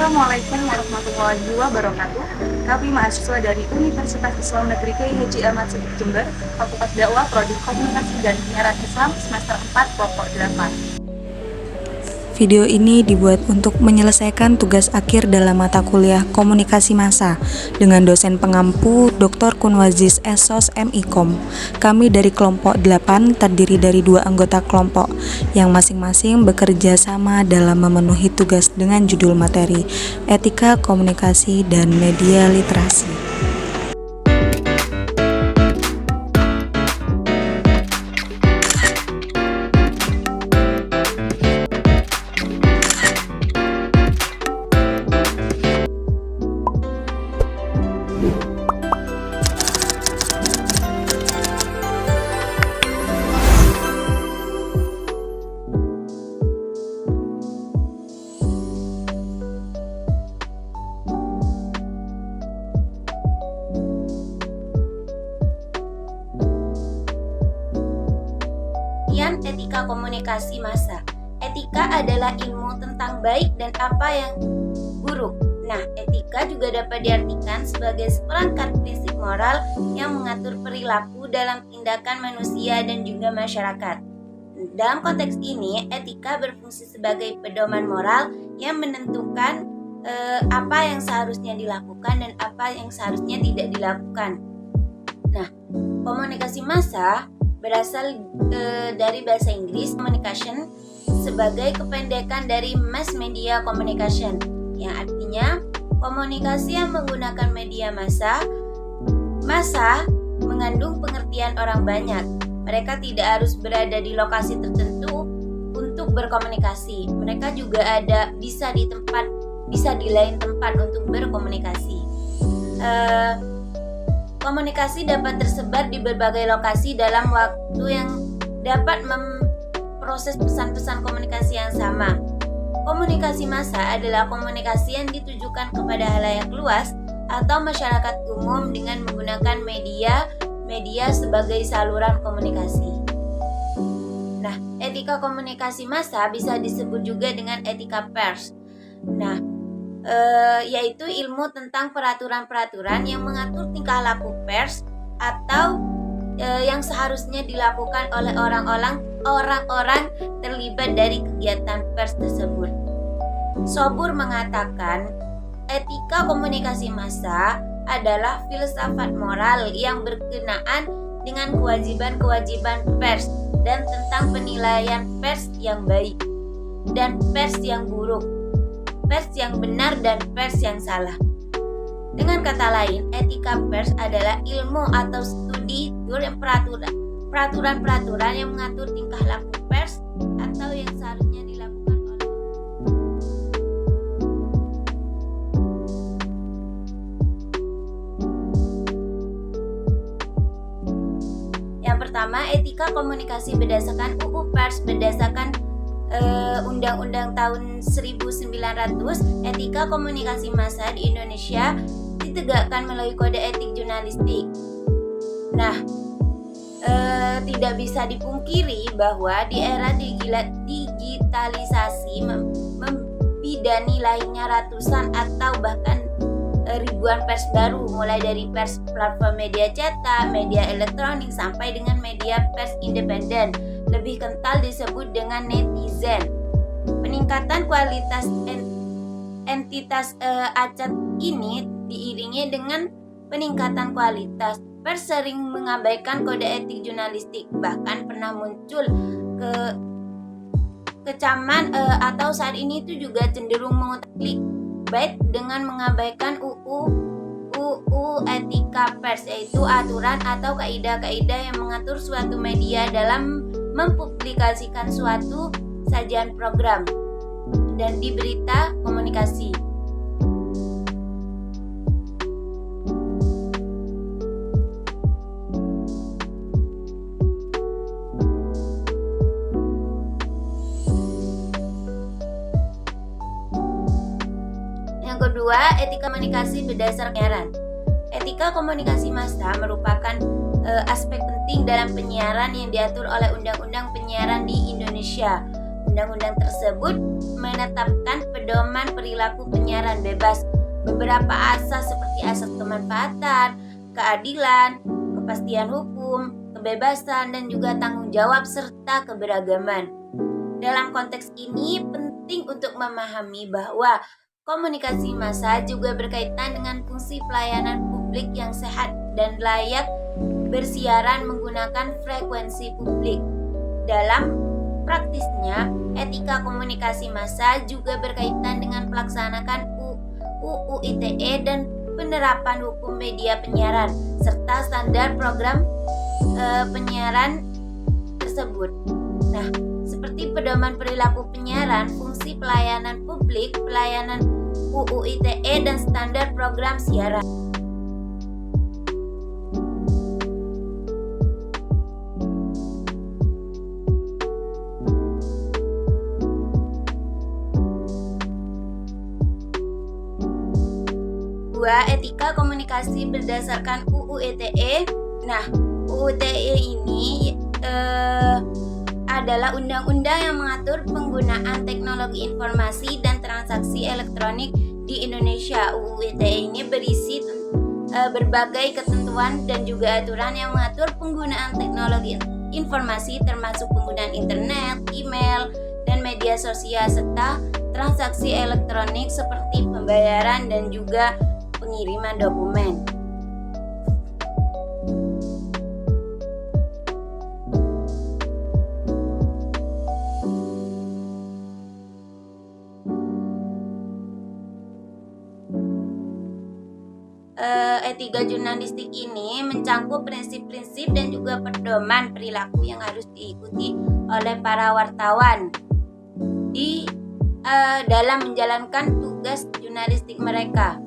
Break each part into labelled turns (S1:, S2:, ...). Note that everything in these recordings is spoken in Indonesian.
S1: Assalamualaikum warahmatullahi wabarakatuh. Kami mahasiswa dari Universitas Islam Negeri Kiai Haji Ahmad Sadiq Jember, Fakultas Dakwah Prodi Komunikasi dan Penyiaran Islam semester 4 kelompok 8.
S2: Video ini dibuat untuk menyelesaikan tugas akhir dalam mata kuliah Komunikasi Massa dengan dosen pengampu Dr. Kunwaziz Esos MIKOM. Kami dari kelompok 8 terdiri dari 2 anggota kelompok yang masing-masing bekerja sama dalam memenuhi tugas dengan judul materi Etika Komunikasi dan Media Literasi.
S3: Etika komunikasi massa. Etika adalah ilmu tentang baik dan apa yang buruk. Nah, etika juga dapat diartikan sebagai seperangkat prinsip moral yang mengatur perilaku dalam tindakan manusia dan juga masyarakat. Dalam konteks ini, etika berfungsi sebagai pedoman moral yang menentukan apa yang seharusnya dilakukan dan apa yang seharusnya tidak dilakukan. Nah, komunikasi massa berasal dari bahasa Inggris communication sebagai kependekan dari mass media communication, yang artinya komunikasi yang menggunakan media massa. Massa mengandung pengertian orang banyak. Mereka tidak harus berada di lokasi tertentu untuk berkomunikasi. Mereka juga bisa di lain tempat untuk berkomunikasi. Komunikasi dapat tersebar di berbagai lokasi dalam waktu yang dapat memproses pesan-pesan komunikasi yang sama. Komunikasi massa adalah komunikasi yang ditujukan kepada halayak luas atau masyarakat umum dengan menggunakan media sebagai saluran komunikasi. Nah, etika komunikasi massa bisa disebut juga dengan etika pers. Nah, yaitu ilmu tentang peraturan-peraturan yang mengatur tingkah laku pers atau yang seharusnya dilakukan oleh orang-orang terlibat dari kegiatan pers tersebut. Sobur mengatakan, etika komunikasi massa adalah filsafat moral yang berkenaan dengan kewajiban-kewajiban pers dan tentang penilaian pers yang baik dan pers yang buruk, pers yang benar dan pers yang salah. Dengan kata lain, etika pers adalah ilmu atau studi peraturan-peraturan yang mengatur tingkah laku pers atau yang seharusnya dilakukan oleh. Yang pertama, etika komunikasi berdasarkan UU Pers berdasarkan Undang-Undang tahun 1900, etika komunikasi massa di Indonesia ditegakkan melalui kode etik jurnalistik. Nah, tidak bisa dipungkiri bahwa di era digitalisasi membidani lahirnya ratusan atau bahkan ribuan pers baru, mulai dari pers platform media cetak, media elektronik, sampai dengan media pers independen, lebih kental disebut dengan netizen. Peningkatan kualitas entitas acak ini diiringi dengan peningkatan kualitas pers sering mengabaikan kode etik jurnalistik. Bahkan pernah muncul kecaman atau saat ini itu juga cenderung mengutak clickbait dengan mengabaikan UU etika pers, yaitu aturan atau kaidah-kaidah yang mengatur suatu media dalam mempublikasikan suatu sajian program dan di berita komunikasi. Yang kedua, etika komunikasi berdasar penyiaran. Etika komunikasi massa merupakan aspek penting dalam penyiaran yang diatur oleh Undang-Undang Penyiaran di Indonesia. Undang-undang tersebut menetapkan pedoman perilaku penyiaran bebas. Beberapa asas seperti asas kemanfaatan, keadilan, kepastian hukum, kebebasan, dan juga tanggung jawab serta keberagaman. Dalam konteks ini penting untuk memahami bahwa komunikasi massa juga berkaitan dengan fungsi pelayanan publik yang sehat dan layak bersiaran menggunakan frekuensi publik. Dalam praktisnya, etika komunikasi massa juga berkaitan dengan pelaksanaan UU ITE dan penerapan hukum media penyiaran serta standar program penyiaran tersebut. Nah, seperti pedoman perilaku penyiaran, fungsi pelayanan publik, pelayanan UU ITE, dan standar program siaran. Etika komunikasi berdasarkan UU ITE. Nah, UU ITE ini adalah undang-undang yang mengatur penggunaan teknologi informasi dan transaksi elektronik di Indonesia. UU ITE ini berisi berbagai ketentuan dan juga aturan yang mengatur penggunaan teknologi informasi termasuk penggunaan internet, email, dan media sosial serta transaksi elektronik seperti pembayaran dan juga pengiriman dokumen. Etika jurnalistik ini mencakup prinsip-prinsip dan juga pedoman perilaku yang harus diikuti oleh para wartawan dalam menjalankan tugas jurnalistik mereka.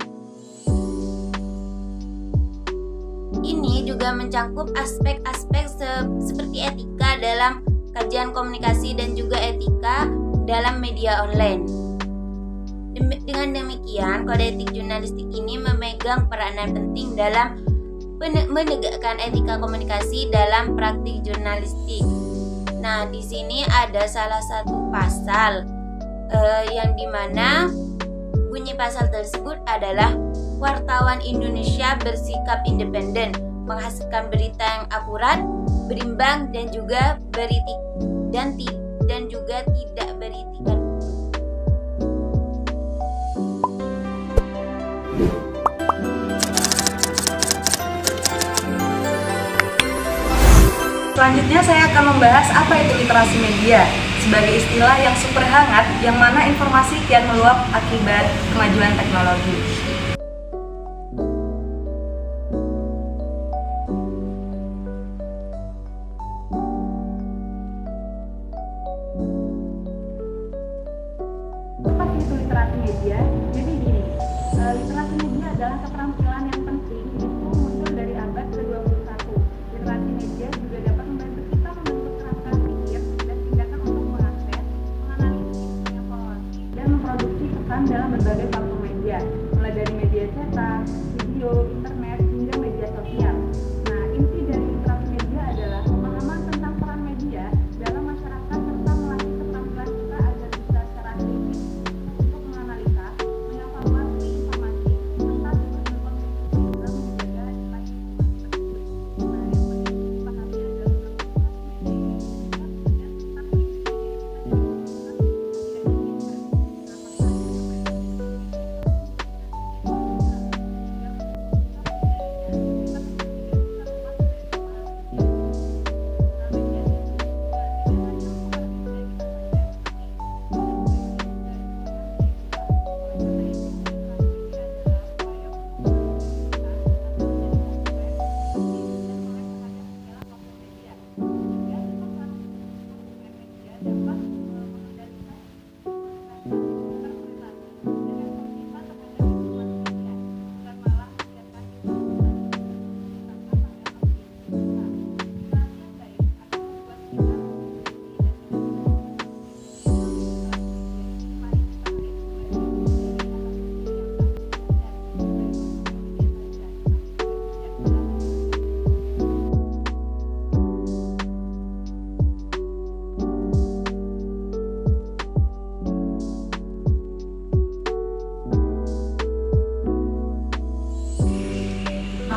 S3: Ini juga mencakup aspek-aspek seperti etika dalam kajian komunikasi dan juga etika dalam media online. Dengan demikian, kode etik jurnalistik ini memegang peranan penting dalam menegakkan etika komunikasi dalam praktik jurnalistik. Nah, di sini ada salah satu pasal yang dimana bunyi pasal tersebut adalah wartawan Indonesia bersikap independen, menghasilkan berita yang akurat, berimbang, dan juga tidak beritikan.
S1: Selanjutnya saya akan membahas apa itu literasi media sebagai istilah yang super hangat yang mana informasi kian meluap akibat kemajuan teknologi. Apa sih itu literasi media? Jadi gini, literasi media adalah keterampilan yang penting itu muncul dari abad ke-21. Literasi media juga dapat membantu kita membentuk kerangka pikir dan tindakan untuk mengakses, menganalisis, mengevaluasi, dan memproduksi pesan dalam berbagai platform media, mulai dari media cetak, video, internet, hingga media sosial. Nah, inti dari literasi media adalah pemahaman tentang peran media dalam masyarakat serta melatih keterampilan kita agar bisa secara kritis untuk menganalisa, mengevaluasi informasi, serta terus berkontribusi dalam menjaga nilai informasi tersebut. Nah, yang penting dipahami adalah literasi media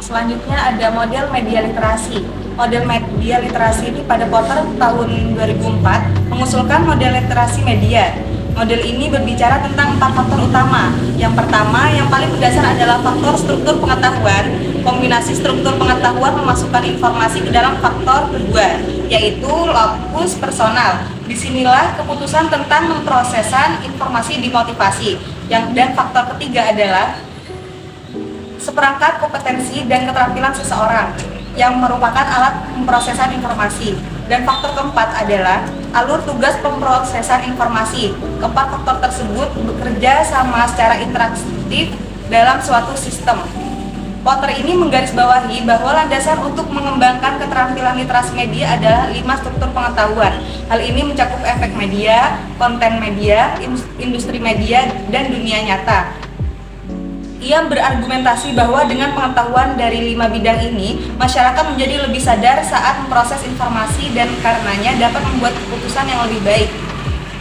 S1: Selanjutnya ada model media literasi. Model media literasi ini pada Porter tahun 2004 mengusulkan model literasi media. Model ini berbicara tentang 4 faktor utama. Yang pertama, yang paling mendasar adalah faktor struktur pengetahuan. Kombinasi struktur pengetahuan memasukkan informasi ke dalam faktor kedua, yaitu locus personal. Disinilah keputusan tentang memprosesan informasi dimotivasi. Dan faktor ketiga adalah seperangkat kompetensi dan keterampilan seseorang yang merupakan alat pemrosesan informasi. Dan faktor keempat adalah alur tugas pemrosesan informasi. Keempat faktor tersebut bekerja sama secara interaktif dalam suatu sistem. Porter ini menggarisbawahi bahwa landasan untuk mengembangkan keterampilan literasi media adalah 5 struktur pengetahuan. Hal ini mencakup efek media, konten media, industri media, dan dunia nyata. Ia berargumentasi bahwa dengan pengetahuan dari 5 bidang ini, masyarakat menjadi lebih sadar saat memproses informasi dan karenanya dapat membuat keputusan yang lebih baik.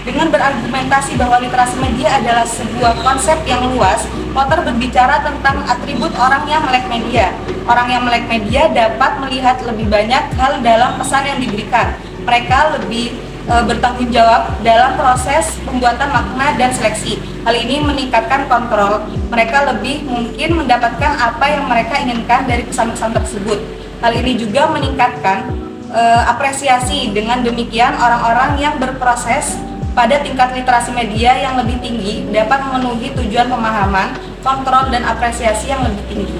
S1: Dengan berargumentasi bahwa literasi media adalah sebuah konsep yang luas, Porter berbicara tentang atribut orang yang melek media. Orang yang melek media dapat melihat lebih banyak hal dalam pesan yang diberikan. Mereka lebih bertanggung jawab dalam proses pembuatan makna dan seleksi. Hal ini meningkatkan kontrol. Mereka lebih mungkin mendapatkan apa yang mereka inginkan dari pesan-pesan tersebut. Hal ini juga meningkatkan apresiasi. Dengan demikian, orang-orang yang berproses pada tingkat literasi media yang lebih tinggi dapat memenuhi tujuan pemahaman, kontrol, dan apresiasi yang lebih tinggi.